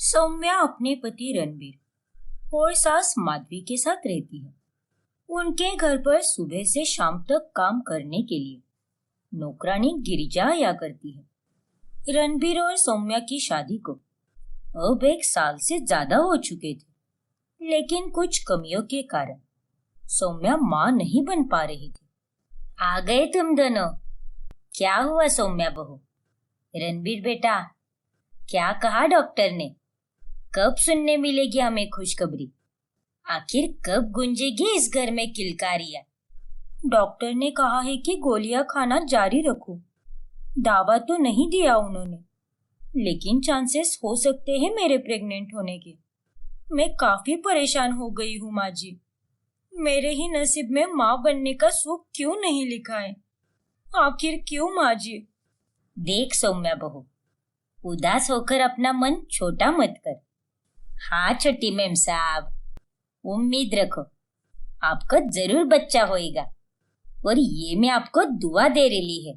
सौम्या अपने पति रणबीर और सास माधवी के साथ रहती है। उनके घर पर सुबह से शाम तक काम करने के लिए नौकरानी गिरिजा आया करती है। रणबीर और सौम्या की शादी को अब 1 साल से ज्यादा हो चुके थे, लेकिन कुछ कमियों के कारण सौम्या माँ नहीं बन पा रही थी। आ गए तुम दोनों। क्या हुआ सौम्या बहू? रणबीर बेटा, क्या कहा डॉक्टर ने? कब सुनने मिलेगी हमें खुशखबरी? आखिर कब गूंजेगी इस घर में किलकारियां? डॉक्टर ने कहा है कि गोलियां खाना जारी रखो। दावा तो नहीं दिया उन्होंने, लेकिन चांसेस हो सकते हैं मेरे प्रेग्नेंट होने के। मैं काफी परेशान हो गई हूँ माँ जी। मेरे ही नसीब में माँ बनने का सुख क्यों नहीं लिखा है? आखिर क्यों माँ जी? देख सौम्या बहू, उदास होकर अपना मन छोटा मत कर। हाँ छोटी मैम साहब, उम्मीद रखो, आपका जरूर बच्चा होएगा। और ये मैं आपको दुआ दे रही है,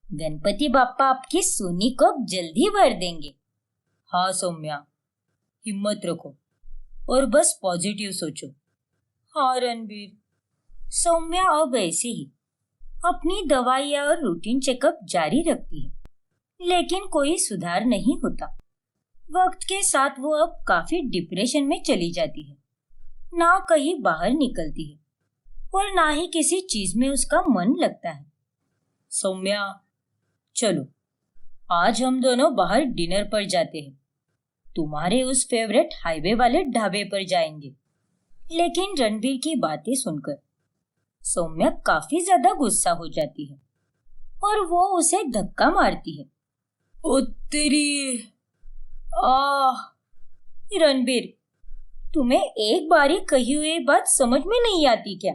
गणपति बाप्पा आपकी सोनी को जल्दी भर देंगे। हाँ सौम्या, हिम्मत रखो और बस पॉजिटिव सोचो। हाँ रणबीर। सौम्या अब ऐसे ही अपनी दवाइयाँ और रूटीन चेकअप जारी रखती है, लेकिन कोई सुधार नहीं होता। वक्त के साथ वो अब काफी डिप्रेशन में चली जाती है। ना कहीं बाहर निकलती है और ना ही किसी चीज में उसका मन लगता है। सौम्या, चलो आज हम दोनों बाहर डिनर पर जाते हैं। तुम्हारे उस फेवरेट हाईवे वाले ढाबे पर जाएंगे। लेकिन रणबीर की बातें सुनकर सौम्या काफी ज्यादा गुस्सा हो जाती है और वो उसे धक्का मारती है। ओ तेरी रणबीर, तुम्हें एक बारी कही हुई बात समझ में नहीं आती क्या?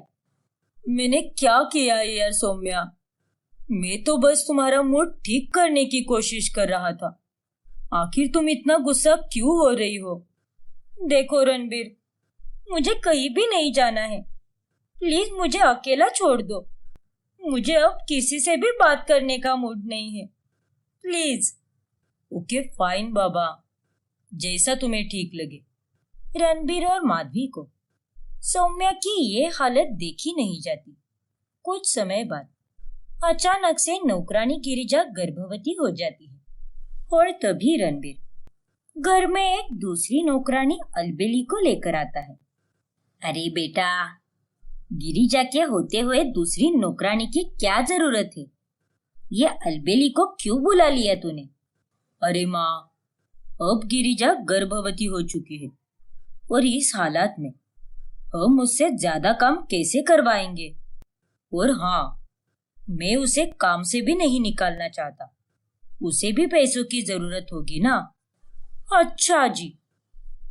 मैंने क्या किया है यार सौम्या? मैं तो बस तुम्हारा मूड ठीक करने की कोशिश कर रहा था। आखिर तुम इतना गुस्सा क्यों हो रही हो? देखो रणबीर, मुझे कहीं भी नहीं जाना है। प्लीज मुझे अकेला छोड़ दो। मुझे अब किसी से भी बात करने का मूड नहीं है। प्लीज। ओके फाइन बाबा, जैसा तुम्हें ठीक लगे। रणबीर और माधवी को सौम्या की ये हालत देखी नहीं जाती। कुछ समय बाद अचानक से नौकरानी गिरिजा गर्भवती हो जाती है और तभी रणबीर घर में एक दूसरी नौकरानी अलबेली को लेकर आता है। अरे बेटा, गिरिजा के होते हुए दूसरी नौकरानी की क्या जरूरत है? ये अलबेली को क्यों बुला लिया तूने? अरे माँ, अब गिरिजा गर्भवती हो चुकी है और इस हालात में हम उससे ज्यादा काम कैसे करवाएंगे? और हाँ, मैं उसे काम से भी नहीं निकालना चाहता। उसे भी पैसों की जरूरत होगी ना। अच्छा जी,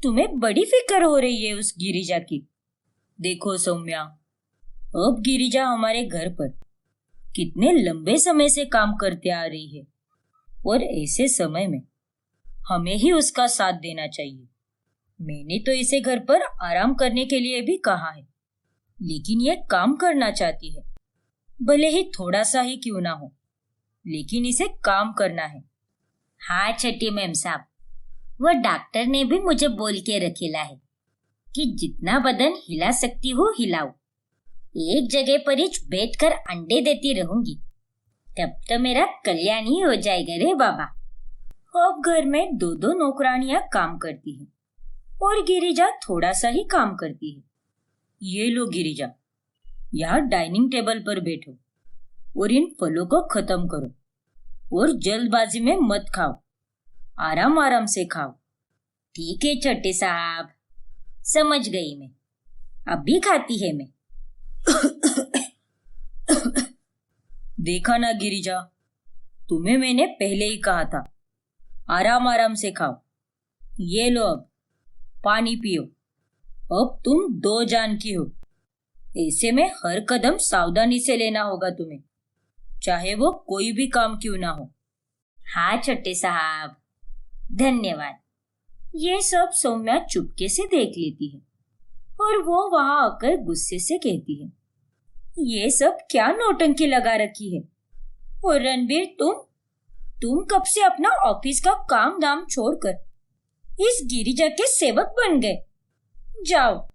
तुम्हें बड़ी फिक्र हो रही है उस गिरिजा की। देखो सौम्या, अब गिरिजा हमारे घर पर कितने लंबे समय से काम करते आ रही है और ऐसे समय में हमें ही उसका साथ देना चाहिए। मैंने तो इसे घर पर आराम करने के लिए भी कहा है, लेकिन ये काम करना चाहती है। भले ही थोड़ा सा ही क्यों ना हो, लेकिन इसे काम करना है। हाँ छठी मैम साहब, वो डॉक्टर ने भी मुझे बोल के रखेला है कि जितना बदन हिला सकती हो हिलाओ। एक जगह पर ही बैठकर अंडे देती रहूंगी, तब तो मेरा कल्याण ही हो जाएगा रे बाबा। अब घर में 2-2 नौकरानियां काम करती हैं और गिरिजा थोड़ा सा ही काम करती है। ये लो गिरिजा, यहाँ डाइनिंग टेबल पर बैठो और इन फलों को खत्म करो और जल्दबाजी में मत खाओ, आराम आराम से खाओ। ठीक है छोटे साहब, समझ गई मैं, अभी खाती है मैं। देखा ना गिरिजा, तुम्हें मैंने पहले ही कहा था, आराम आराम से खाओ। ये लो अब पानी पियो। अब तुम 2 जान की हो, ऐसे में हर कदम सावधानी से लेना होगा तुम्हें, चाहे वो कोई भी काम क्यों ना हो। हाँ छोटे साहब, धन्यवाद। ये सब सौम्या चुपके से देख लेती है और वो वहां आकर गुस्से से कहती है, ये सब क्या नौटंकी लगा रखी है? और रणबीर, तुम कब से अपना ऑफिस का काम धाम छोड़कर इस गिरिजा के सेवक बन गए। जाओ,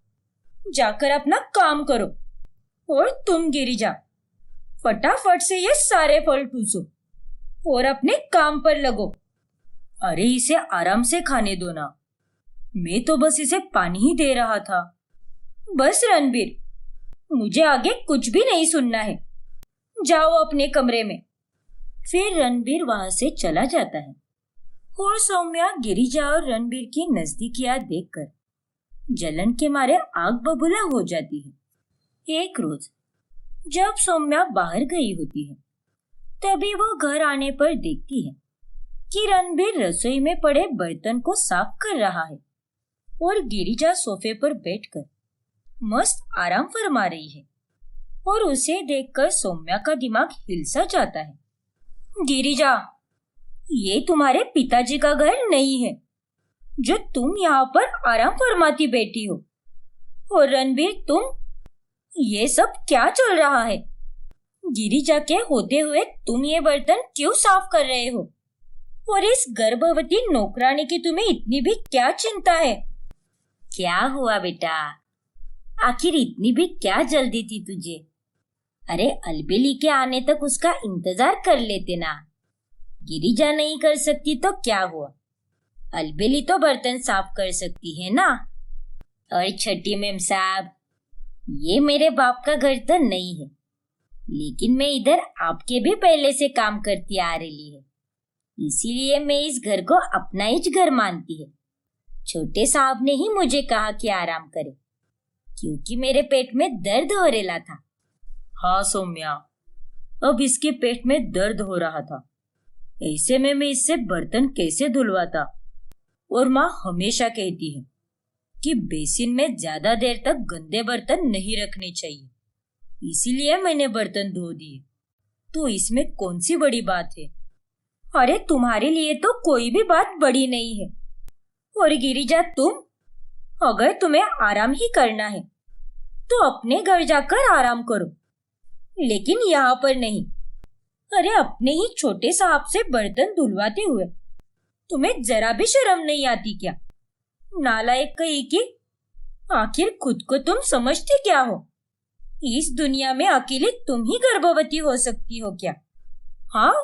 जाकर अपना काम करो। और तुम गिरिजा, फटाफट से ये सारे फल ठूसो और अपने काम पर लगो। अरे इसे आराम से खाने दो ना, मैं तो बस इसे पानी ही दे रहा था। बस रणबीर, मुझे आगे कुछ भी नहीं सुनना है। जाओ अपने कमरे में। फिर रणबीर वहां से चला जाता है और सौम्या गिरिजा और रणबीर की नजदीकियां देखकर जलन के मारे आग बबूला हो जाती है। एक रोज जब सौम्या बाहर गई होती है, तभी वो घर आने पर देखती है कि रणबीर रसोई में पड़े बर्तन को साफ कर रहा है और गिरिजा सोफे पर बैठकर मस्त आराम फरमा रही है। और उसे देखकर सौम्या का दिमाग हिल सा जाता है। गिरिजा, ये तुम्हारे पिताजी का घर नहीं है जो तुम यहाँ पर आराम फरमाती बैठी हो। और रणबीर, तुम, ये सब क्या चल रहा है? गिरिजा के होते हुए तुम ये बर्तन क्यों साफ कर रहे हो? और इस गर्भवती नौकरानी की तुम्हें इतनी भी क्या चिंता है? क्या हुआ बेटा, आखिर इतनी भी क्या जल्दी थी तुझे? अरे अलबेली के आने तक उसका इंतजार कर लेते ना। गिरिजा नहीं कर सकती तो क्या हुआ, अलबेली तो बर्तन साफ कर सकती है ना। और छठी मेम साहब, ये मेरे बाप का घर तो नहीं है, लेकिन मैं इधर आपके भी पहले से काम करती आ रही है, इसीलिए मैं इस घर को अपना ही घर मानती है। छोटे साहब ने ही मुझे कहा कि आराम करे, क्योंकि मेरे पेट में दर्द हो रहा था। हाँ सौम्या, अब इसके पेट में दर्द हो रहा था, ऐसे में मैं इससे बर्तन कैसे धुलवाता। और माँ हमेशा कहती है कि बेसिन में ज्यादा देर तक गंदे बर्तन नहीं रखने चाहिए, इसीलिए मैंने बर्तन धो दिए। तो इसमें कौन सी बड़ी बात है? अरे तुम्हारे लिए तो कोई भी बात बड़ी नहीं है। और गिरिजा, तुम, अगर तुम्हें आराम ही करना है तो अपने घर जाकर आराम करो, लेकिन यहाँ पर नहीं। अरे अपने ही छोटे साहब से बर्तन धुलवाते हुए तुम्हें जरा भी शर्म नहीं आती क्या? नालायक कहीं की, आखिर खुद को तुम समझते क्या हो? इस दुनिया में अकेले तुम ही गर्भवती हो सकती हो क्या? हाँ?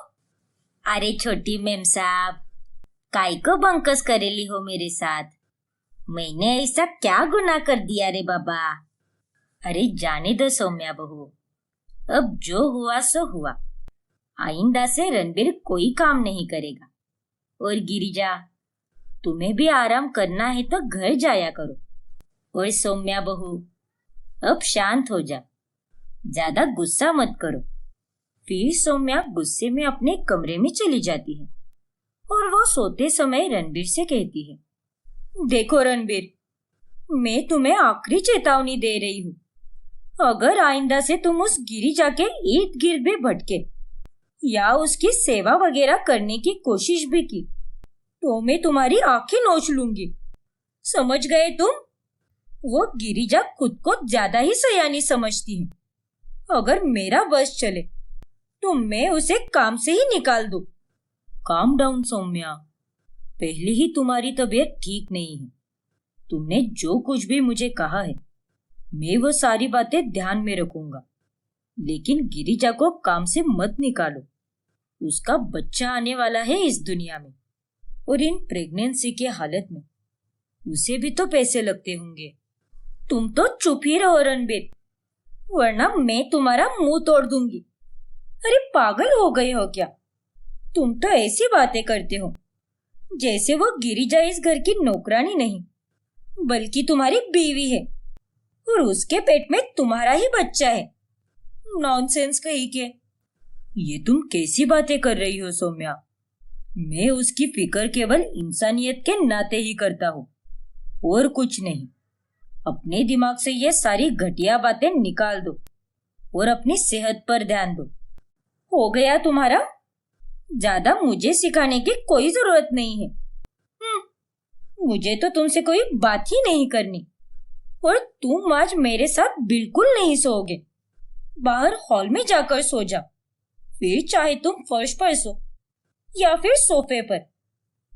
अरे छोटी मेम साहब, काय को बंकस करेली हो मेरे साथ? मैंने ऐसा क्या गुनाह कर दिया रे बाबा? अरे जाने दो सौम्या बहू, अब जो हुआ सो हुआ। आइंदा से रणबीर कोई काम नहीं करेगा। और गिरिजा, तुम्हें भी आराम करना है तो घर जाया करो। और सौम्या बहू, अब शांत हो जा, ज्यादा गुस्सा मत करो। फिर सौम्या गुस्से में अपने कमरे में चली जाती है और वो सोते समय रणबीर से कहती है, देखो रणबीर, मैं तुम्हें आखिरी चेतावनी दे रही हूँ। अगर आइंदा से तुम उस गिरिजा के इर्द गिर्द भी भटके या उसकी सेवा वगैरह करने की कोशिश भी की तो मैं तुम्हारी आंखें नोच लूंगी। समझ गए तुम? वो गिरिजा खुद को ज्यादा ही सयानी समझती है। अगर मेरा बस चले तो मैं उसे काम से ही निकाल दूं। काम डाउन सौम्या, पहले ही तुम्हारी तबीयत ठीक नहीं है। तुमने जो कुछ भी मुझे कहा है, मैं वो सारी बातें ध्यान में रखूंगा, लेकिन गिरिजा को काम से मत निकालो। उसका बच्चा आने वाला है इस दुनिया में, और इन प्रेगनेंसी के हालत में उसे भी तो पैसे लगते होंगे। तुम तो चुप ही रहो रणबीर, वरना मैं तुम्हारा मुंह तोड़ दूंगी। अरे पागल हो गए हो क्या? तुम तो ऐसी बातें करते हो जैसे वो गिरिजा इस घर की नौकरानी नहीं बल्कि तुम्हारी बीवी है और उसके पेट में तुम्हारा ही बच्चा है। नॉनसेंस कहीं के। ये तुम कैसी बातें कर रही हो सौम्या? मैं उसकी फिक्र केवल इंसानियत के नाते ही करता हूँ और कुछ नहीं। अपने दिमाग से ये सारी घटिया बातें निकाल दो और अपनी सेहत पर ध्यान दो। हो गया तुम्हारा? ज्यादा मुझे सिखाने की कोई जरूरत नहीं है। मुझे तो तुमसे कोई बात ही नहीं करनी। और तुम आज मेरे साथ बिल्कुल नहीं सोओगे। बाहर हॉल में जाकर सो जाओ, फिर चाहे तुम फर्श पर सो या फिर सोफे पर।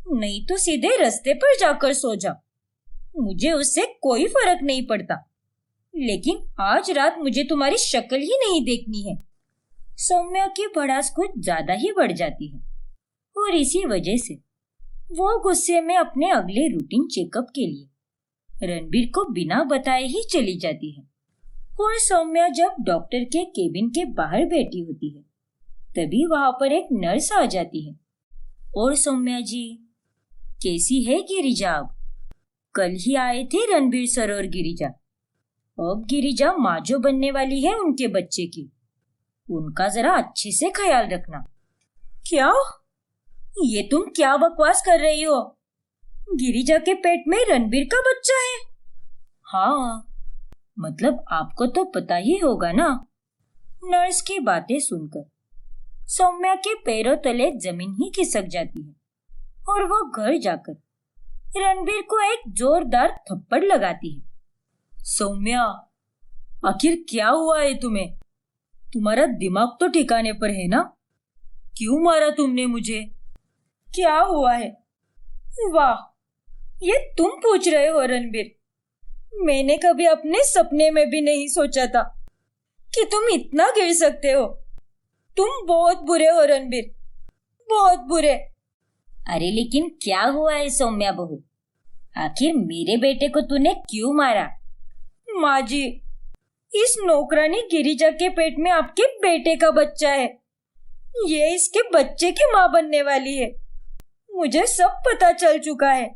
नहीं तो सीधे रास्ते पर जाकर सो जा। मुझे उससे कोई फर्क नहीं पड़ता, लेकिन आज रात मुझे तुम्हारी शक्ल ही नहीं देखनी है। सौम्या की भड़ास कुछ ज्यादा ही बढ़ जाती है और इसी वजह से वो गुस्से में अपने अगले रूटीन चेकअप के लिए रणबीर को बिना बताए ही चली जाती है। और सौम्या जब डॉक्टर के केबिन के बाहर बैठी होती है तभी वहां पर एक नर्स आ जाती है। और सौम्या जी, कैसी है गिरिजा? अब कल ही आए थे रणबीर सर और गिरिजा। अब गिरिजा माँ जो बनने वाली है उनके बच्चे की, उनका जरा अच्छे से ख्याल रखना। क्या? ये तुम क्या बकवास कर रही हो? गिरिजा के पेट में रणबीर का बच्चा है? हाँ, मतलब आपको तो पता ही होगा ना। नर्स की बातें सुनकर सौम्या के पैरों तले जमीन ही खिसक जाती है और वो घर जाकर रणबीर को एक जोरदार थप्पड़ लगाती है। सौम्या, आखिर क्या हुआ है तुम्हें? तुम्हारा दिमाग तो ठिकाने पर है ना? क्यों मारा तुमने मुझे? क्या हुआ है? वाह, ये तुम पूछ रहे हो रणबीर? मैंने कभी अपने सपने में भी नहीं सोचा था कि तुम इतना गिर सकते हो। तुम बहुत बुरे हो रणबीर, बहुत बुरे। अरे लेकिन क्या हुआ है सौम्या बहू? आखिर मेरे बेटे को तूने क्यों मारा? माँ जी, इस नौकरानी गिरिजा के पेट में आपके बेटे का बच्चा है। ये इसके बच्चे की माँ बनने वाली है। मुझे सब पता चल चुका है।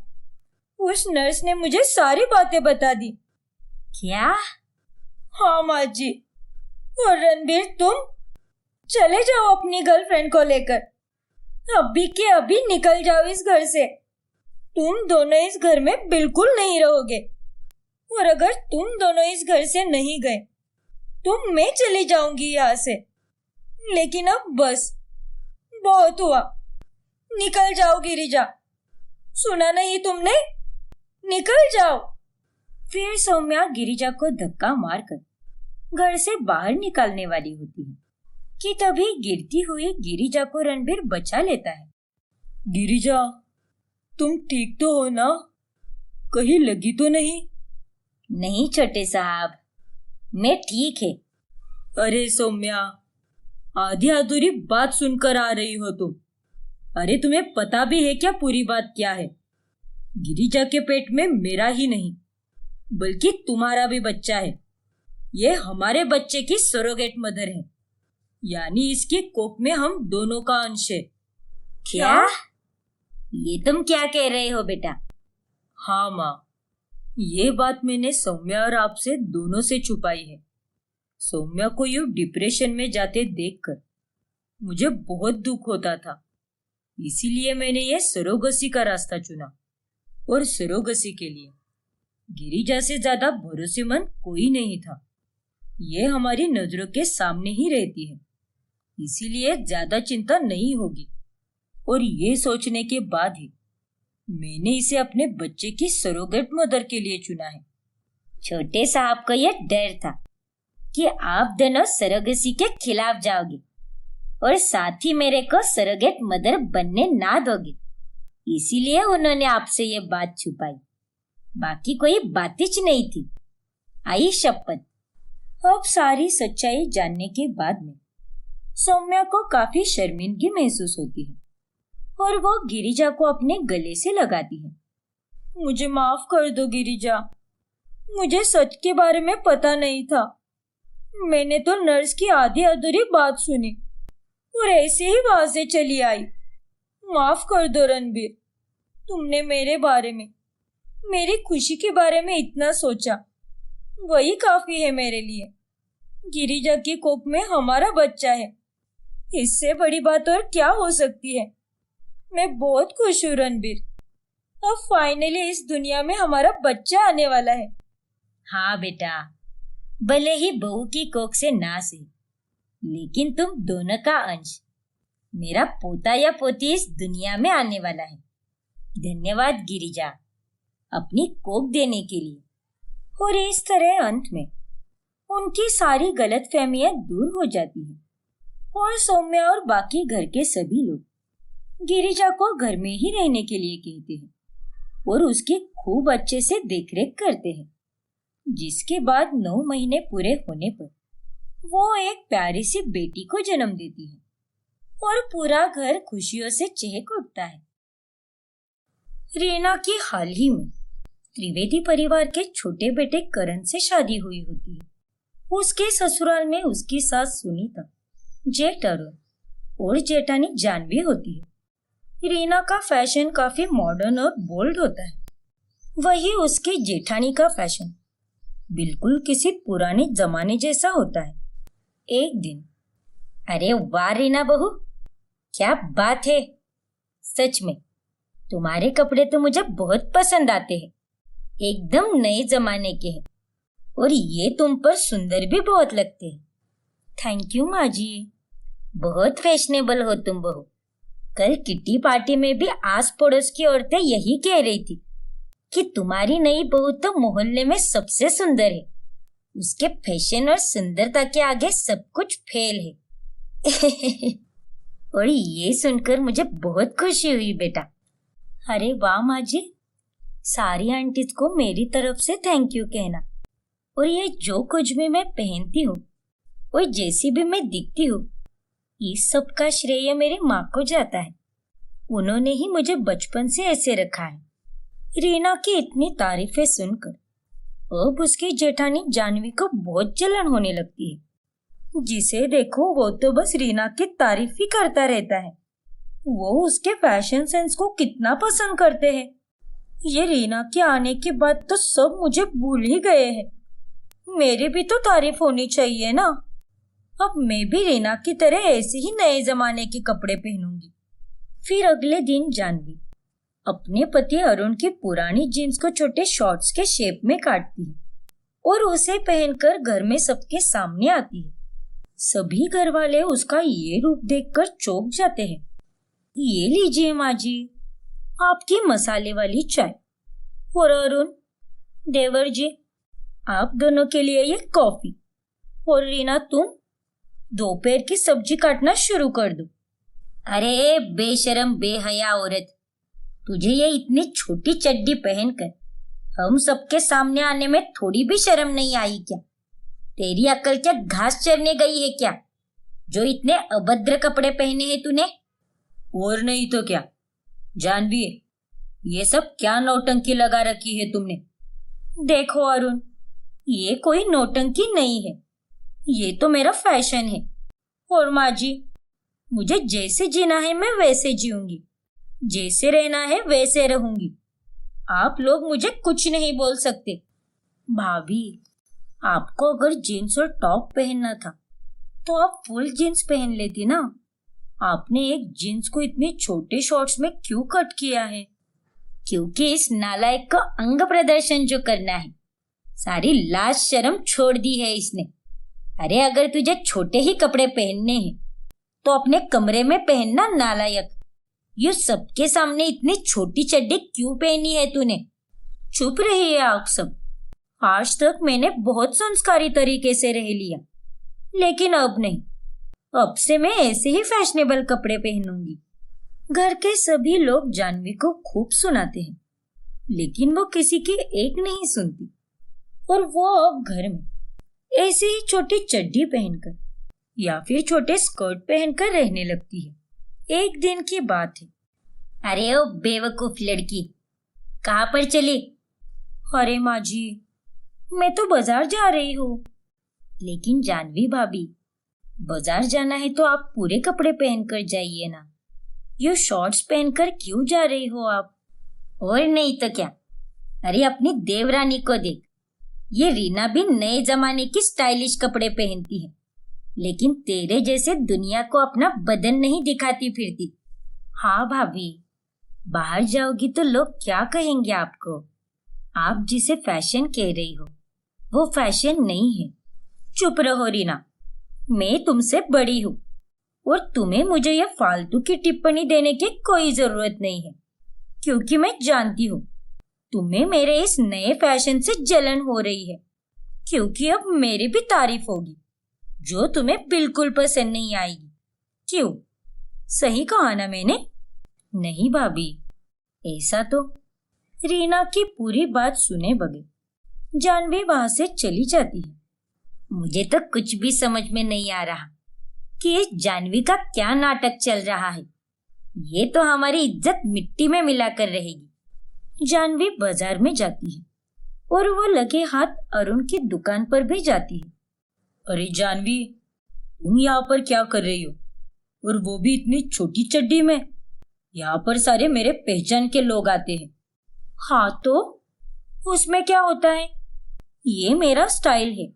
उस नर्स ने मुझे सारी बातें बता दी। क्या? हाँ माँ जी। और रणबीर, तुम चले जाओ अपनी गर्लफ्रेंड को लेकर। अभी के अभी निकल जाओ इस घर से। तुम दोनों इस घर में बिल्कुल नहीं रहोगे। और अगर तुम दोनों इस घर से नहीं गए तो मैं चली जाऊंगी यहाँ से। लेकिन अब बस, बहुत हुआ। निकल जाओ गिरिजा, सुना नहीं तुमने? निकल जाओ। फिर सौम्या गिरिजा को धक्का मारकर घर से बाहर निकालने वाली होती है कि तभी गिरती हुई गिरिजा को रणबीर बचा लेता है। गिरिजा, तुम ठीक तो हो ना? कहीं लगी तो नहीं? नहीं छोटे साहब, मैं ठीक है। अरे सौम्या, आधी अधूरी बात सुनकर आ रही हो तुम। अरे तुम्हें पता भी है क्या पूरी बात क्या है? गिरिजा के पेट में मेरा ही नहीं बल्कि तुम्हारा भी बच्चा है। ये हमारे बच्चे की सरोगेट मदर है, यानी इसकी कोख में हम दोनों का अंश है। क्या? ये तुम क्या कह रहे हो बेटा? हाँ माँ, ये बात मैंने सौम्या और आपसे दोनों से छुपाई है। सौम्या को यूं डिप्रेशन में जाते देखकर मुझे बहुत दुख होता था, इसीलिए मैंने ये सरोगसी का रास्ता चुना। और सरोगसी के लिए गिरिजा से ज्यादा भरोसेमंद कोई नहीं था। ये हमारी नजरों के सामने ही रहती है, इसीलिए ज्यादा चिंता नहीं होगी। और ये सोचने के बाद ही मैंने इसे अपने बच्चे की सरोगेट मदर के लिए चुना है। छोटे साहब को यह डर था कि आप दोनों सरोगेसी के खिलाफ जाओगे और साथ ही मेरे को सरोगेट मदर बनने ना दोगे, इसीलिए उन्होंने आपसे ये बात छुपाई। बाकी कोई बातिच नहीं थी। आई शपथ। अब सारी सच्चाई जानने के बाद में सौम्या को काफी शर्मिंदगी महसूस होती है और वो गिरिजा को अपने गले से लगाती है। मुझे माफ कर दो गिरिजा, मुझे सच के बारे में पता नहीं था। मैंने तो नर्स की आधी अधूरी बात सुनी और ऐसे ही वहां से चली आई। माफ कर दो रणबीर, तुमने मेरे बारे में, मेरी खुशी के बारे में इतना सोचा, वही काफी है मेरे लिए। गिरिजा की कोख में हमारा बच्चा है, इससे बड़ी बात और क्या हो सकती है। मैं बहुत खुश हूँ रणबीर, अब फाइनली इस दुनिया में हमारा बच्चा आने वाला है। हाँ बेटा, भले ही बहू की कोख से ना सही, लेकिन तुम दोनों का अंश, मेरा पोता या पोती इस दुनिया में आने वाला है। धन्यवाद गिरिजा, अपनी कोख देने के लिए। और इस तरह अंत में उनकी सारी गलतफहमियां दूर हो जाती हैं और सौम्या और बाकी घर के सभी लोग गिरिजा को घर में ही रहने के लिए कहते हैं और उसकी खूब अच्छे से देखरेख करते हैं। जिसके बाद 9 महीने पूरे होने पर वो एक प्यारी सी बेटी को जन्म देती है और पूरा घर खुशियों से चहक उठता है। रीना की हाल ही में त्रिवेदी परिवार के छोटे बेटे करण से शादी हुई होती है। उसके ससुराल में उसकी सास सुनीता, जेठ अरुण और जेठानी जानवी होती है। रीना का फैशन काफी मॉडर्न और बोल्ड होता है, वही उसकी जेठानी का फैशन बिल्कुल किसी पुराने जमाने जैसा होता है। एक दिन, अरे वाह रीना बहू, क्या बात है, सच में तुम्हारे कपड़े तो मुझे बहुत पसंद आते हैं, एकदम नए जमाने के हैं और ये तुम पर सुंदर भी बहुत लगते हैं। थैंक यू माँ जी, बहुत फैशनेबल हो तुम बहू। कल किट्टी पार्टी में भी आस पड़ोस की औरतें यही कह रही थी कि तुम्हारी नई बहू तो मोहल्ले में सबसे सुंदर है, उसके फैशन और सुंदरता के आगे सब कुछ फेल है। और ये सुनकर मुझे बहुत खुशी हुई बेटा। अरे वाह माँ जी, सारी आंटीज को मेरी तरफ से थैंक यू कहना। और ये जो कुछ भी मैं पहनती हूँ और जैसी भी मैं दिखती हूँ, इस सब का श्रेय मेरी माँ को जाता है। उन्होंने ही मुझे बचपन से ऐसे रखा है। रीना की इतनी तारीफें सुनकर अब उसकी जेठानी जानवी को बहुत जलन होने लगती है। जिसे देखो वो तो बस रीना की तारीफ ही करता रहता है। वो उसके फैशन सेंस को कितना पसंद करते हैं। ये रीना के आने के बाद तो सब मुझे भूल ही गए हैं। मेरी भी तो तारीफ होनी चाहिए ना। अब मैं भी रीना की तरह ऐसे ही नए जमाने के कपड़े पहनूंगी। फिर अगले दिन जानवी अपने पति अरुण की पुरानी जीन्स को छोटे शॉर्ट्स के शेप में काटती है और उसे पहनकर घर में सबके सामने आती है। सभी घर वाले उसका ये रूप देखकर चौंक जाते हैं। ये लीजिए माँ जी, आपकी मसाले वाली चाय। और अरुण, देवर जी, आप दोनों के लिए ये कॉफी। और रीना, तुम दोपहर की सब्जी काटना शुरू कर दो। अरे बेशरम बेहया औरत, तुझे ये इतनी छोटी चड्डी पहनकर हम सबके सामने आने में थोड़ी भी शर्म नहीं आई क्या? तेरी अक्ल क्या घास चरने गई है क्या, जो इतने अभद्र कपड़े पहने हैं तूने? और नहीं तो क्या जानवी, ये सब क्या नौटंकी लगा रखी है तुमने? देखो अरुण, ये कोई नौटंकी नहीं है, ये तो मेरा फैशन है। और माँ जी, मुझे जैसे जीना है मैं वैसे जीऊंगी, जैसे रहना है वैसे रहूंगी। आप लोग मुझे कुछ नहीं बोल सकते। भाभी, आपको अगर जीन्स और टॉप पहनना था तो आप फुल जीन्स पहन लेती ना। आपने एक जीन्स को इतने छोटे शॉर्ट्स में क्यों कट किया है? क्योंकि इस नालायक को अंग प्रदर्शन जो करना है, सारी लाज शर्म छोड़ दी है इसने। अरे अगर तुझे छोटे ही कपड़े पहनने हैं तो अपने कमरे में पहनना नालायक। ये सबके सामने इतनी छोटी चड्डी क्यों पहनी है तूने? चुप रहिए आप सब। आज तक मैंने बहुत संस्कारी तरीके से रह लिया, लेकिन अब नहीं। अब से मैं ऐसे ही फैशनेबल कपड़े पहनूंगी। घर के सभी लोग जानवी को खूब सुनाते हैं, लेकिन वो किसी की एक नहीं सुनती और वो अब घर में ऐसे ही छोटी चड्डी पहनकर या फिर छोटे स्कर्ट पहनकर रहने लगती है। एक दिन की बात है। अरे ओ बेवकूफ लड़की, कहाँ पर चली? अरे माँ जी, मैं तो बाजार जा रही हूँ। लेकिन जानवी भाभी, बाजार जाना है तो आप पूरे कपड़े पहनकर जाइए ना। ये शॉर्ट्स पहनकर क्यों जा रही हो आप? और नहीं तो क्या। अरे अपनी देवरानी को देख, ये रीना भी नए जमाने की स्टाइलिश कपड़े पहनती है, लेकिन तेरे जैसे दुनिया को अपना बदन नहीं दिखाती फिरती। हाँ भाभी, बाहर जाओगी तो लोग क्या कहेंगे आपको? आप जिसे फैशन कह रही हो वो फैशन नहीं है। चुप रहो रीना, मैं तुमसे बड़ी हूँ और तुम्हें मुझे यह फालतू की टिप्पणी देने की कोई जरूरत नहीं है, क्योंकि मैं जानती हूँ तुम्हें मेरे इस नए फैशन से जलन हो रही है, क्योंकि अब मेरी भी तारीफ होगी जो तुम्हें बिल्कुल पसंद नहीं आएगी। क्यों? सही कहा ना मैंने? नहीं भाभी, ऐसा तो। रीना की पूरी बात सुने बगैर जानवी वहां से चली जाती है। मुझे तो कुछ भी समझ में नहीं आ रहा कि इस जानवी का क्या नाटक चल रहा है। ये तो हमारी इज्जत मिट्टी में मिलाकर रहेगी। जानवी बाजार में जाती है और वो लगे हाथ अरुण की दुकान पर भी जाती है। अरे जानवी, तुम यहाँ पर क्या कर रही हो, और वो भी इतनी छोटी चड्डी में? यहाँ पर सारे मेरे पहचान के लोग आते हैं। हाँ तो उसमें क्या होता है, ये मेरा स्टाइल है।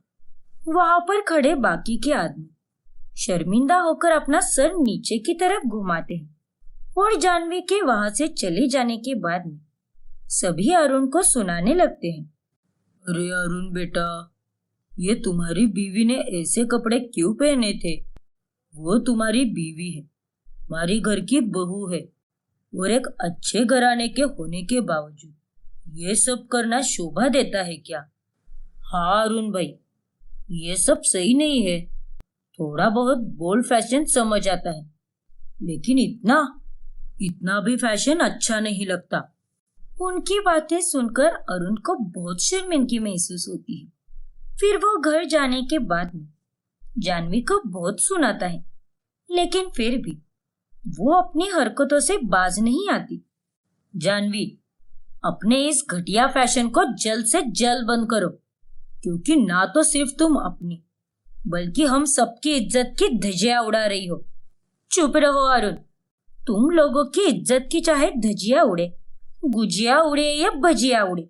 वहां पर खड़े बाकी के आदमी शर्मिंदा होकर अपना सर नीचे की तरफ घुमाते हैं और जानवी के वहां से चले जाने के बाद में सभी अरुण को सुनाने लगते हैं। अरे अरुण बेटा, ये तुम्हारी बीवी ने ऐसे कपड़े क्यों पहने थे? वो तुम्हारी बीवी है, तुम्हारी घर की बहू है, और एक अच्छे घराने के होने के बावजूद ये सब करना शोभा देता है क्या? हाँ अरुण भाई, ये सब सही नहीं है। थोड़ा बहुत बोल्ड फैशन समझ आता है, लेकिन इतना भी फैशन अच्छा नहीं लगता। उनकी बातें सुनकर अरुण को बहुत शर्मिंदगी महसूस होती है। फिर वो घर जाने के बाद में जानवी को बहुत सुनाता है, लेकिन फिर भी वो अपनी हरकतों से बाज नहीं आती। जानवी, अपने इस घटिया फैशन को जल्द से जल्द बंद करो, क्योंकि ना तो सिर्फ तुम अपनी बल्कि हम सबकी इज्जत की धज्जियां उड़ा रही हो। चुप रहो अरुण, तुम लोगों की इज्जत की चाहे धज्जियां उड़े, गुजिया उड़े या भजिया उड़े,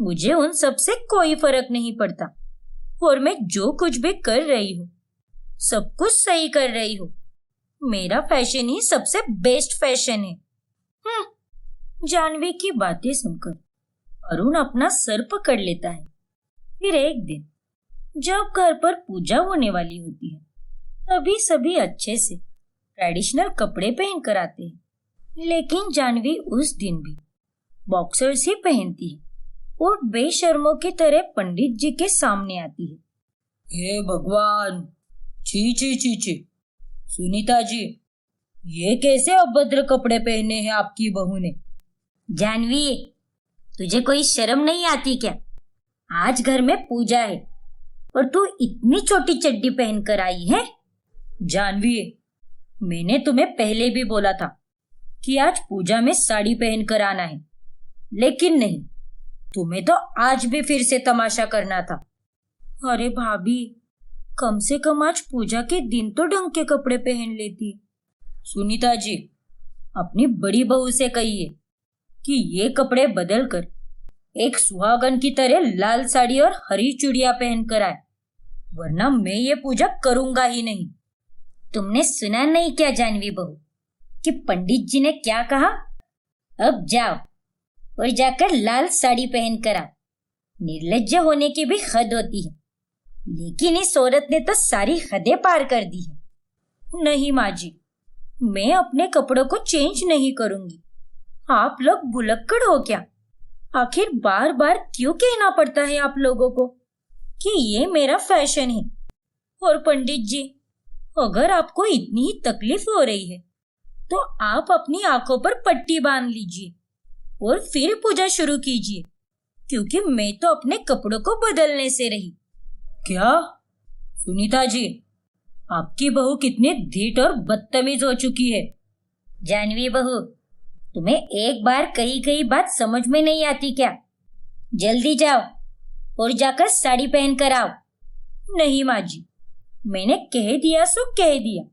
मुझे उन सब से कोई फर्क नहीं पड़ता। और मैं जो कुछ भी कर रही हूँ सब कुछ सही कर रही हूँ। मेरा फैशन ही सबसे बेस्ट फैशन है। जानवी की बातें सुनकर अरुण अपना सर पकड़ लेता है। फिर एक दिन जब घर पर पूजा होने वाली होती है, तभी सभी अच्छे से ट्रेडिशनल कपड़े पहन कर आते हैं, लेकिन जानवी उस दिन भी बॉक्सर्स ही पहनती है और बेशर्मों की तरह पंडित जी के सामने आती है। हे भगवान, छी छी छी छी, सुनीता जी, ये कैसे अभद्र कपड़े पहने हैं आपकी बहू ने? जानवी, तुझे कोई शर्म नहीं आती क्या? आज घर में पूजा है और तू इतनी छोटी चड्डी पहन कर आई है। जानवी, मैंने तुम्हें पहले भी बोला था कि आज पूजा में साड़ी पहन कर आना है, लेकिन नहीं, तुम्हें तो आज भी फिर से तमाशा करना था। अरे भाभी, कम से कम आज पूजा के दिन तो ढंग के कपड़े पहन लेती। सुनीता जी, अपनी बड़ी बहू से कहिए कि ये कपड़े बदल कर एक सुहागन की तरह लाल साड़ी और हरी चूड़ियां पहन कर आए, वरना मैं ये पूजा करूंगा ही नहीं। तुमने सुना नहीं क्या जानवी बहू कि पंडित जी ने क्या कहा? अब जाओ और जाकर लाल साड़ी पहन कर आओ। निर्लज्ज होने की भी हद होती है, लेकिन इस औरत ने तो सारी हदें पार कर दी है। नहीं माँ जी, मैं अपने कपड़ों को चेंज नहीं करूंगी। आप लोग भुलक्कड़ हो क्या? आखिर बार बार क्यों कहना पड़ता है आप लोगों को कि ये मेरा फैशन है? और पंडित जी, अगर आपको इतनी ही तकलीफ हो रही है तो आप अपनी आंखों पर पट्टी बांध लीजिए और फिर पूजा शुरू कीजिए, क्योंकि मैं तो अपने कपड़ों को बदलने से रही। क्या? सुनीता जी, आपकी बहू कितनी ढीठ और बदतमीज हो चुकी है। जानवी बहू, तुम्हें एक बार कही कही बात समझ में नहीं आती क्या? जल्दी जाओ और जाकर साड़ी पहन कर आओ। नहीं माँ जी, मैंने कह दिया सो कह दिया,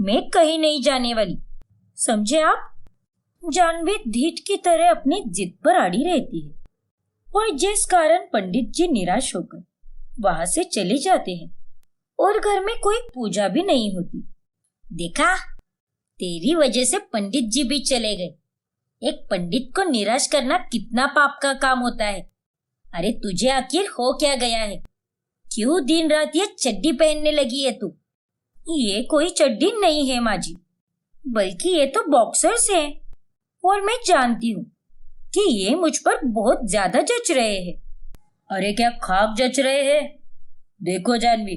मैं कहीं नहीं जाने वाली, समझे आप? जानवी ढीठ की तरह अपनी जिद पर अड़ी रहती है और जिस कारण पंडित जी निराश होकर वहां से चले जाते हैं और घर में कोई पूजा भी नहीं होती। देखा, तेरी वजह से पंडित जी भी चले गए। एक पंडित को निराश करना कितना पाप का काम होता है। अरे तुझे आखिर हो क्या गया है? क्यों दिन रात ये चड्डी पहनने लगी है तू? ये कोई चड्डी नहीं है माँ जी, बल्कि ये तो बॉक्सर्स है, और मैं जानती हूँ कि ये मुझ पर बहुत ज्यादा जच रहे हैं। अरे क्या खाक जच रहे हैं? देखो जानवी,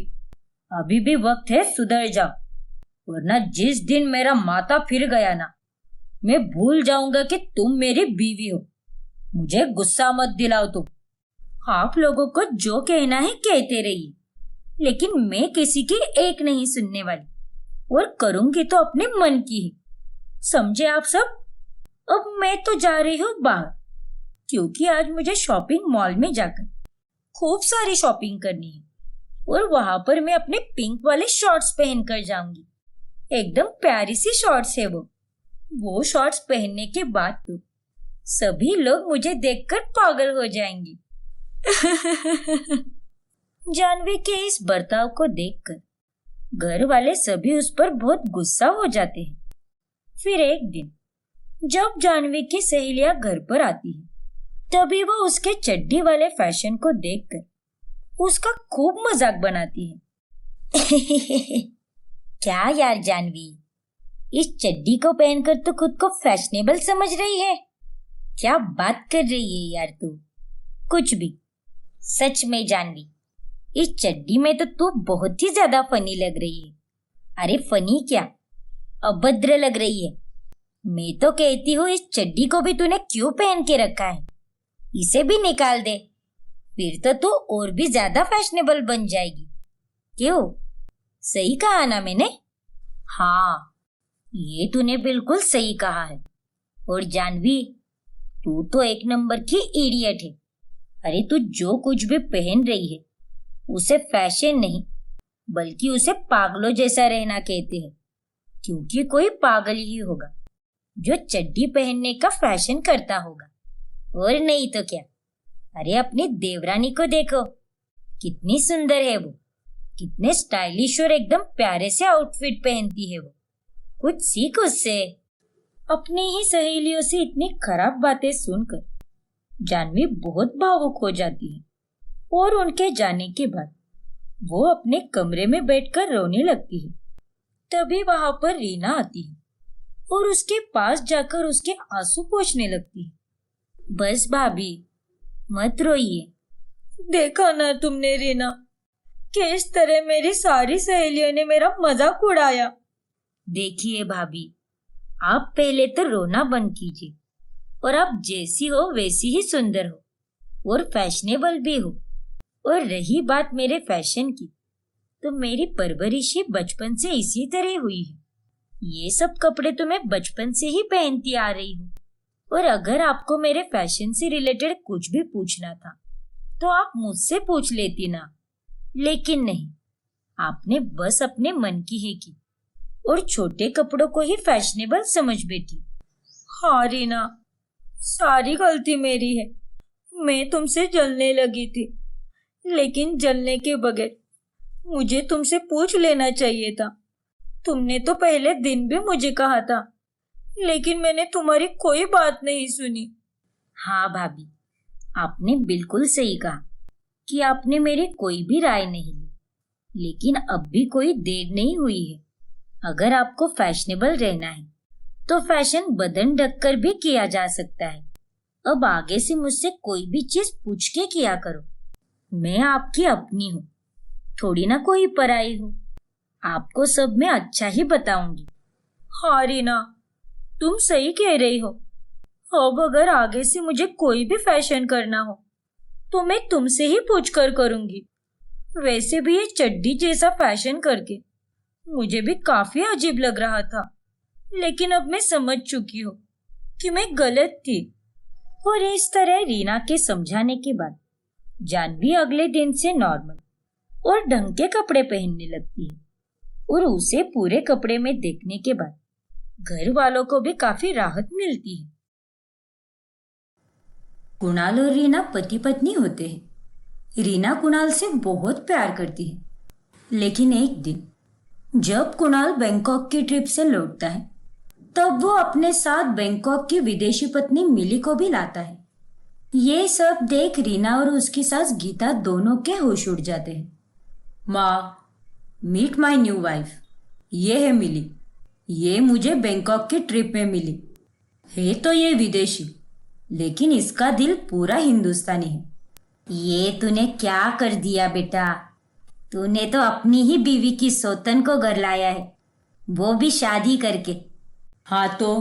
अभी भी वक्त है, सुधर जाओ, वरना जिस दिन मेरा माथा फिर गया ना, मैं भूल जाऊंगा कि तुम मेरी बीवी हो। मुझे गुस्सा मत दिलाओ तुम। आप लोगों को जो कहना है कहते रहिए, लेकिन मैं किसी की एक नहीं सुनने वाली, और करूंगी तो अपने मन की ही। समझे आप सब? अब मैं तो जा रही हूँ बाहर, क्योंकि आज मुझे शॉपिंग मॉल में जाकर खूब सारी शॉपिंग करनी है, और वहां पर मैं अपने पिंक वाले शॉर्ट्स पहन कर जाऊंगी। एकदम प्यारी सी शॉर्ट्स है वो शॉर्ट्स पहनने के बाद तो सभी लोग मुझे देखकर पागल हो जाएंगे। जानवी के इस बर्ताव को देखकर घर वाले सभी उस पर बहुत गुस्सा हो जाते हैं। फिर एक दिन जब जानवी की सहेलियां घर पर आती है, तभी वो उसके चड्डी वाले फैशन को देखकर उसका खूब मजाक बनाती है। क्या यार जानवी, इस चड्डी को पहनकर तो खुद को फैशनेबल समझ रही है? क्या बात कर रही है यार तू? कुछ भी। सच में जानवी, इस चड्डी में तो तू बहुत ही ज्यादा फनी लग रही है। अरे फनी क्या, अभद्र लग रही है। मैं तो कहती हूँ इस चड्डी को भी तूने क्यों पहन के रखा है? इसे भी निकाल दे, फिर तो तू और भी ज्यादा फैशनेबल बन जाएगी। क्यों, सही कहा ना मैंने? हाँ, ये तूने बिल्कुल सही कहा है। और जानवी, तू तो एक नंबर की इडियट है। अरे तू जो कुछ भी पहन रही है उसे फैशन नहीं, बल्कि उसे पागलों जैसा रहना कहते हैं, क्योंकि कोई पागल ही होगा जो चड्डी पहनने का फैशन करता होगा, और नहीं तो क्या। अरे अपनी देवरानी को देखो, कितनी सुंदर है वो, कितने स्टाइलिश और एकदम प्यारे से आउटफिट पहनती है वो। कुछ सीख उससे। अपनी ही सहेलियों से इतनी खराब बातें सुनकर जानवी बहुत भावुक हो जाती है, और उनके जाने के बाद वो अपने कमरे में बैठकर रोने लगती है। तभी वहां पर रीना आती है और उसके पास जाकर उसके आंसू पोंछने लगती है। बस भाभी, मत रोइए। देखा ना तुमने रीना, किस तरह मेरी सारी सहेलियों ने मेरा मजाक उड़ाया। देखिए भाभी, आप पहले तो रोना बंद कीजिए, और आप जैसी हो वैसी ही सुंदर हो और फैशनेबल भी हो। और रही बात मेरे फैशन की, तो मेरी परवरिश ही बचपन से इसी तरह हुई है। ये सब कपड़े तो मैं बचपन से ही पहनती आ रही हूँ, और अगर आपको मेरे फैशन से रिलेटेड कुछ भी पूछना था तो आप मुझसे पूछ लेती ना, लेकिन नहीं, आपने बस अपने मन की ही की और छोटे कपड़ों को ही फैशनेबल समझ बैठी। हाँ रीना, सारी गलती मेरी है। मैं तुमसे जलने लगी थी, लेकिन जलने के बगैर मुझे तुमसे पूछ लेना चाहिए था। तुमने तो पहले दिन भी मुझे कहा था, लेकिन मैंने तुम्हारी कोई बात नहीं सुनी। हाँ भाभी, आपने बिल्कुल सही कहा कि आपने मेरी कोई भी राय नहीं ली, लेकिन अब भी कोई देर नहीं हुई है। अगर आपको फैशनेबल रहना है तो फैशन बदन ढककर भी किया जा सकता है। अब आगे से मुझसे कोई भी चीज पूछ के किया करो। मैं आपकी अपनी हूँ, थोड़ी ना कोई पराई हूँ। आपको सब मैं अच्छा ही बताऊंगी। हाँ रीना, तुम सही कह रही हो। अब अगर आगे से मुझे कोई भी फैशन करना हो तो मैं तुमसे ही पूछकर करूंगी। वैसे भी ये चड्डी जैसा फैशन करके मुझे भी काफी अजीब लग रहा था, लेकिन अब मैं समझ चुकी हूँ कि मैं गलत थी। और इस तरह रीना के समझाने के बाद जानवी अगले दिन से नॉर्मल और ढंग के कपड़े पहनने लगती है, और उसे पूरे कपड़े में देखने के बाद घर वालों को भी काफी राहत मिलती है। कुणाल और रीना पति पत्नी होते हैं। रीना कुणाल से बहुत प्यार करती है, लेकिन एक दिन जब कुणाल बैंकॉक की ट्रिप से लौटता है, तब वो अपने साथ बैंकॉक की विदेशी पत्नी मिली को भी लाता है। ये सब देख रीना और उसकी सास गीता दोनों के होश उड़ जाते हैं। माँ, मीट माई न्यू वाइफ। ये है मिली। ये मुझे बैंकॉक की ट्रिप में मिली है। तो ये विदेशी, लेकिन इसका दिल पूरा हिंदुस्तानी है। ये तूने क्या कर दिया बेटा? तूने तो अपनी ही बीवी की सौतन को घर लाया है, वो भी शादी करके। हाँ तो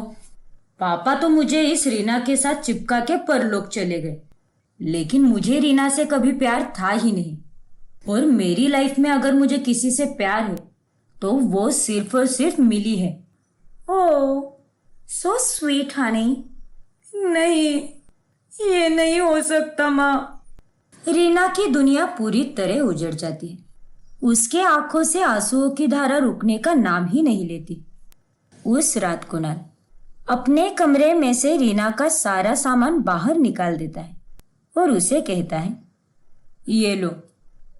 पापा तो मुझे इस रीना के साथ चिपका के परलोक चले गए, लेकिन मुझे रीना से कभी प्यार था ही नहीं। और मेरी लाइफ में अगर मुझे किसी से प्यार है तो वो सिर्फ और सिर्फ मिली है। ओह, सो स्वीट हनी। नहीं, ये नहीं हो सकता माँ। रीना की दुनिया पूरी तरह उजड़ जाती है। उसके आंखों से आंसुओं की धारा रुकने का नाम ही नहीं लेती। उस रात कुणाल अपने कमरे में से रीना का सारा सामान बाहर निकाल देता है और उसे कहता है, ये लो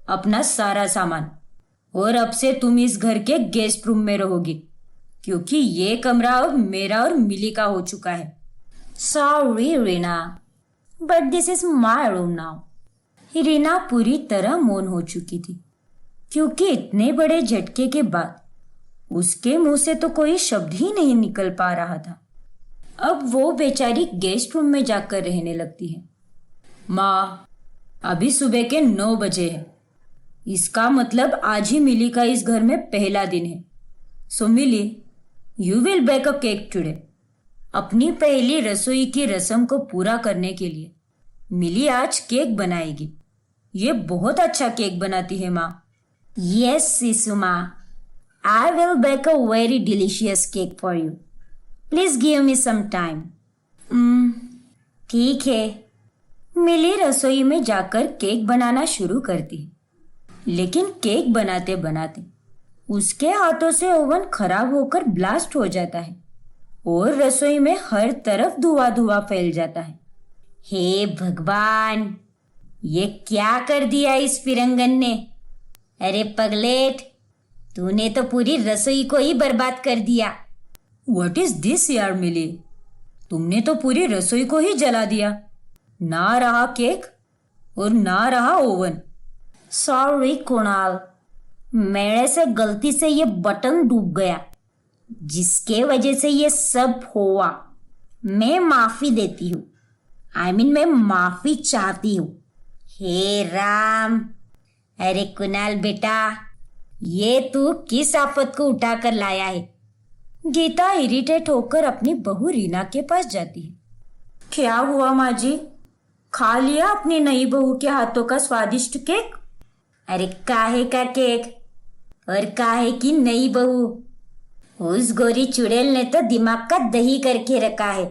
अपना सारा सामान, और अब से तुम इस घर के गेस्ट रूम में रहोगी, क्योंकि ये कमरा अब मेरा और मिली का हो चुका है। Sorry Reena, but this is my room now. Reena पूरी तरह मौन हो चुकी थी, क्योंकि इतने बड़े झटके के बाद उसके मुंह से तो कोई शब्द ही नहीं निकल पा रहा था। अब वो बेचारी गेस्ट रूम में जाकर रहने लगती है। माँ, अभी सुबह के 9 बजे है। इसका मतलब आज ही मिली का इस घर में पहला दिन है। So Mili, you will bake a cake today. अपनी पहली रसोई की रस्म को पूरा करने के लिए मिली आज केक बनाएगी। ये बहुत अच्छा केक बनाती है माँ। यस सिसु माँ, I will bake a very delicious cake for you. Please give me some time. ठीक है। मिली रसोई में जाकर केक बनाना शुरू करती है, लेकिन केक बनाते बनाते उसके हाथों से ओवन खराब होकर ब्लास्ट हो जाता है और रसोई में हर तरफ धुआं धुआं फैल जाता है। हे भगवान, ये क्या कर दिया इस फिरंगन ने? अरे पगलेट, तूने तो पूरी रसोई को ही बर्बाद कर दिया। व्हाट इज दिस यार मिली, तुमने तो पूरी रसोई को ही जला दिया। ना रहा केक और ना रहा ओवन। सॉरी कुणाल, मेरे से गलती से ये बटन डूब गया, जिसके वजह से ये सब हुआ। मैं माफी देती हूँ। मैं माफी चाहती हूँ। हे राम। अरे कुणाल बेटा, ये तू किस आफत को उठाकर लाया है? गीता इरिटेट होकर अपनी बहू रीना के पास जाती है। क्या हुआ माँ जी, खा लिया अपनी नई बहू के हाथों का स्वादिष्ट केक? अरे काहे का केक और काहे की नई बहू? उस गोरी चुड़ैल ने तो दिमाग का दही करके रखा है।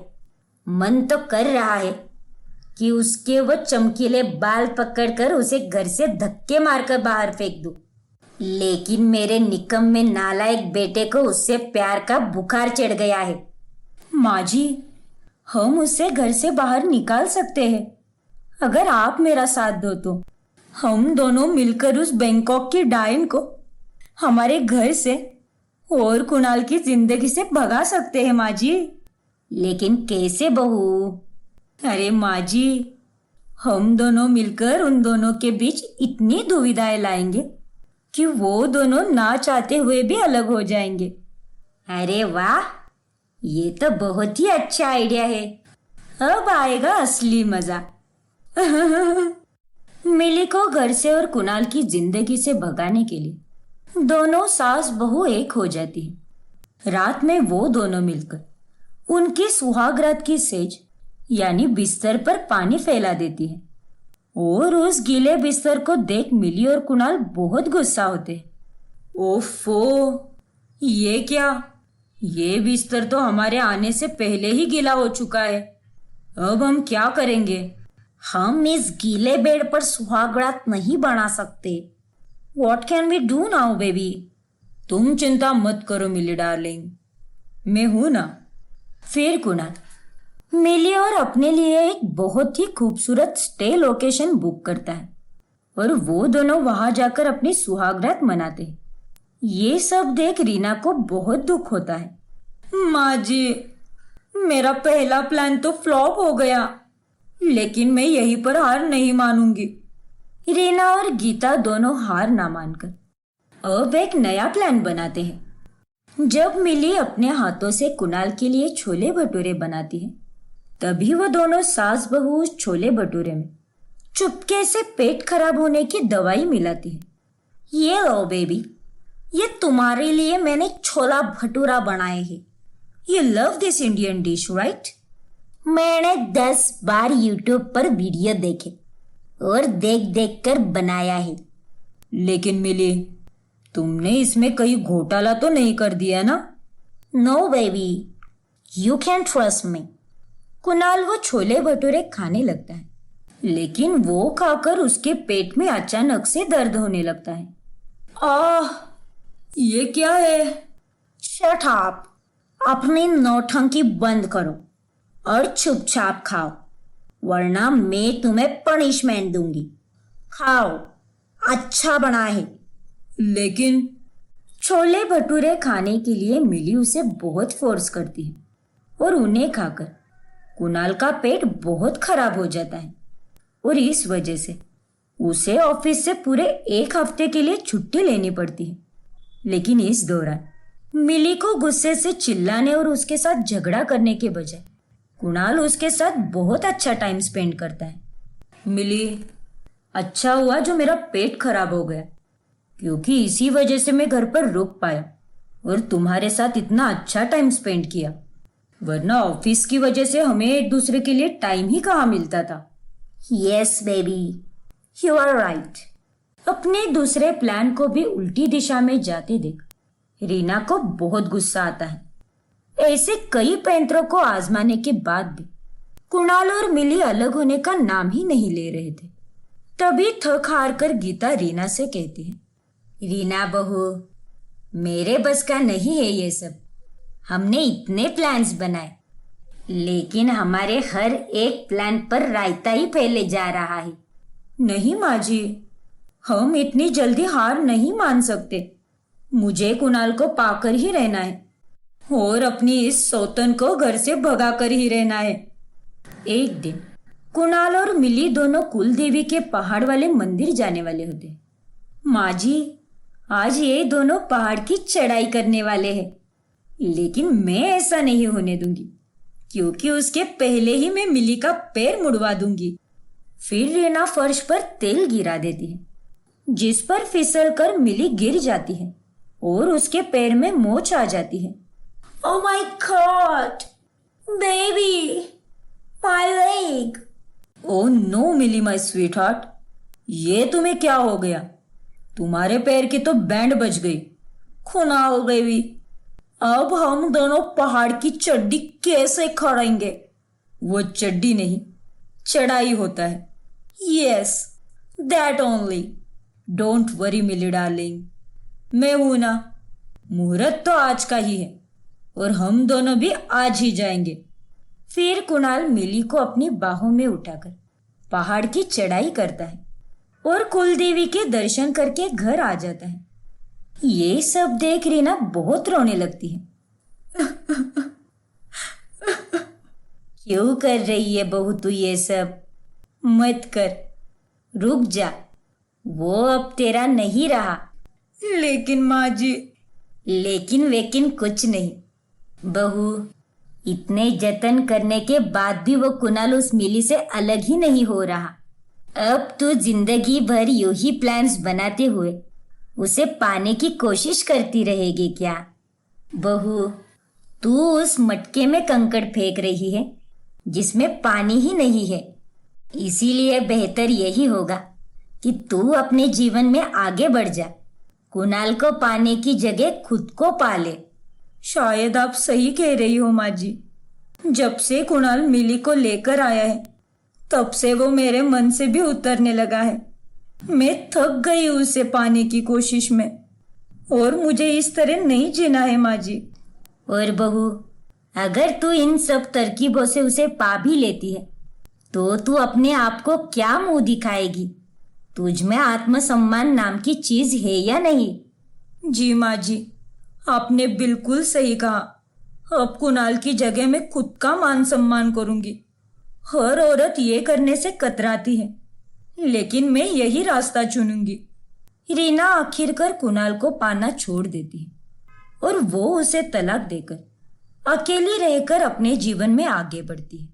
मन तो कर रहा है कि उसके वो चमकीले बाल पकड़कर उसे घर से धक्के मारकर बाहर फेंक दूं, लेकिन मेरे निकम में नालायक बेटे को उससे प्यार का बुखार चढ़ गया है। माँ जी, हम उसे घर से बाहर निकाल सकते हैं, अगर आप मेरा साथ दो तो। हम दोनों मिलकर उस बैंकॉक की डायन को हमारे घर से और कुणाल की जिंदगी से भगा सकते हैं माँ जी। लेकिन कैसे बहू? अरे माँ जी, हम दोनों मिलकर उन दोनों के बीच इतनी दुविधाएं लाएंगे कि वो दोनों ना चाहते हुए भी अलग हो जाएंगे। अरे वाह, ये तो बहुत ही अच्छा आइडिया है। अब आएगा असली मजा। मिली को घर से और कुणाल की जिंदगी से भगाने के लिए दोनों सास बहू एक हो जाती है। रात में वो दोनों मिलकर उनकी सुहाग रात की सेज यानी बिस्तर पर पानी फैला देती है, और उस गीले बिस्तर को देख मिली और कुणाल बहुत गुस्सा होते हैं। ओफो, ये क्या? ये बिस्तर तो हमारे आने से पहले ही गीला हो चुका है। अब हम क्या करेंगे? हम इस गीले बेड पर सुहागरात नहीं बना सकते। What can we do now, baby? तुम चिंता मत करो मिली डार्लिंग, मैं हूं ना। फिर कुणाल मिली और अपने लिए एक बहुत ही खूबसूरत स्टे लोकेशन बुक करता है और वो दोनों वहां जाकर अपनी सुहागरात मनाते हैं। ये सब देख रीना को बहुत दुख होता है। माँ जी, मेरा पहला प्लान तो फ्लॉप हो गया, लेकिन मैं यहीं पर हार नहीं मानूंगी। रीना और गीता दोनों हार ना मानकर अब एक नया प्लान बनाते हैं। जब मिली अपने हाथों से कुणाल के लिए छोले भटूरे बनाती है, तभी वो दोनों सास बहू उस छोले भटूरे में चुपके से पेट खराब होने की दवाई मिलाती है। ये लो बेबी, ये तुम्हारे लिए मैंने छोला भटूरा बनाए हैं, You love this Indian dish, right? मैंने 10 बार यूट्यूब पर वीडियो देखे और देख देख कर बनाया है। लेकिन मिली, तुमने इसमें कहीं घोटाला तो नहीं कर दिया ना? No baby, you can trust me. Kunal वो छोले भटूरे खाने लगता है, लेकिन वो खाकर उसके पेट में अचानक से दर्द होने लगता है। आह, ये क्या है? शट अप, अपनी नौटंकी बंद करो और चुपचाप खाओ, वरना मैं तुम्हें पनिशमेंट दूंगी। खाओ, अच्छा बना है। लेकिन छोले भटूरे खाने के लिए मिली उसे बहुत फोर्स करती है और उन्हें खाकर कुणाल का पेट बहुत खराब हो जाता है और इस वजह से उसे ऑफिस से पूरे 1 हफ्ते के लिए छुट्टी लेनी पड़ती है। लेकिन इस दौरान मिली को गुस्से से चिल्लाने और उसके साथ झगड़ा करने के बजाय कुणाल उसके साथ बहुत अच्छा टाइम स्पेंड करता है। मिली, अच्छा हुआ जो मेरा पेट खराब हो गया, क्योंकि इसी वजह से मैं घर पर रुक पाया और तुम्हारे साथ इतना अच्छा टाइम स्पेंड किया, वरना ऑफिस की वजह से हमें एक दूसरे के लिए टाइम ही कहाँ मिलता था। Yes baby, you are right. अपने दूसरे प्लान को भी उल्टी दिशा में जाते देख रीना को बहुत गुस्सा आता है। ऐसे कई पैंतरों को आजमाने के बाद भी कुणाल और मिली अलग होने का नाम ही नहीं ले रहे थे। तभी थक हार कर गीता रीना से कहती है, रीना बहू, मेरे बस का नहीं है ये सब। हमने इतने प्लान्स बनाए, लेकिन हमारे हर एक प्लान पर रायता ही फैले जा रहा है। नहीं माँ जी, हम इतनी जल्दी हार नहीं मान सकते। मुझे कुणाल को पाकर ही रहना है और अपनी इस सौतन को घर से भगा कर ही रहना है। एक दिन कुणाल और मिली दोनों कुल देवी के पहाड़ वाले मंदिर जाने वाले होते। माँ जी, आज ये दोनों पहाड़ की चढ़ाई करने वाले हैं, लेकिन मैं ऐसा नहीं होने दूंगी, क्योंकि उसके पहले ही मैं मिली का पैर मुड़वा दूंगी। फिर रीना फर्श पर तेल गिरा देती है, जिस पर फिसल कर मिली गिर जाती है और उसके पैर में मोच आ जाती है। Oh my God, baby, my leg. Oh no Mili my sweetheart, ये तुम्हें क्या हो गया? तुम्हारे पैर की तो बैंड बज गई। कुणाल बेबी, अब हम दोनों पहाड़ की चड्डी कैसे खड़ेंगे? वो चड्डी नहीं, चढ़ाई होता है। Yes, that only. Don't worry Mili darling, मैं हूं ना। मुहूर्त तो आज का ही है और हम दोनों भी आज ही जाएंगे। फिर कुणाल मिली को अपनी बाहों में उठाकर पहाड़ की चढ़ाई करता है और कुलदेवी के दर्शन करके घर आ जाता है। ये सब देख रीना बहुत रोने लगती है। क्यों कर रही है बहू तू ये सब? मत कर, रुक जा, वो अब तेरा नहीं रहा। लेकिन माँ जी। लेकिन वेकिन कुछ नहीं बहू, इतने जतन करने के बाद भी वो कुणाल उस मिली से अलग ही नहीं हो रहा। अब तू जिंदगी भर यूं ही प्लान्स बनाते हुए उसे पाने की कोशिश करती रहेगी क्या? बहू, तू उस मटके में कंकड़ फेंक रही है जिसमें पानी ही नहीं है। इसीलिए बेहतर यही होगा कि तू अपने जीवन में आगे बढ़ जा। कुणाल को पाने की जगह खुद को पाले। शायद आप सही कह रही हो माँ जी। जब से कुणाल मिली को लेकर आया है, तब से वो मेरे मन से भी उतरने लगा है। मैं थक गई उसे पाने की कोशिश में और मुझे इस तरह नहीं जीना है माँ जी। और बहू, अगर तू इन सब तरकीबों से उसे पा भी लेती है तो तू अपने आप को क्या मुंह दिखाएगी? तुझ में आत्मसम्मान नाम की चीज है या नहीं? जी माँ जी, आपने बिल्कुल सही कहा। अब कुणाल की जगह मैं खुद का मान सम्मान करूंगी। हर औरत ये करने से कतराती है, लेकिन मैं यही रास्ता चुनूंगी। रीना आखिरकार कुणाल को पाना छोड़ देती है और वो उसे तलाक देकर अकेली रहकर अपने जीवन में आगे बढ़ती है।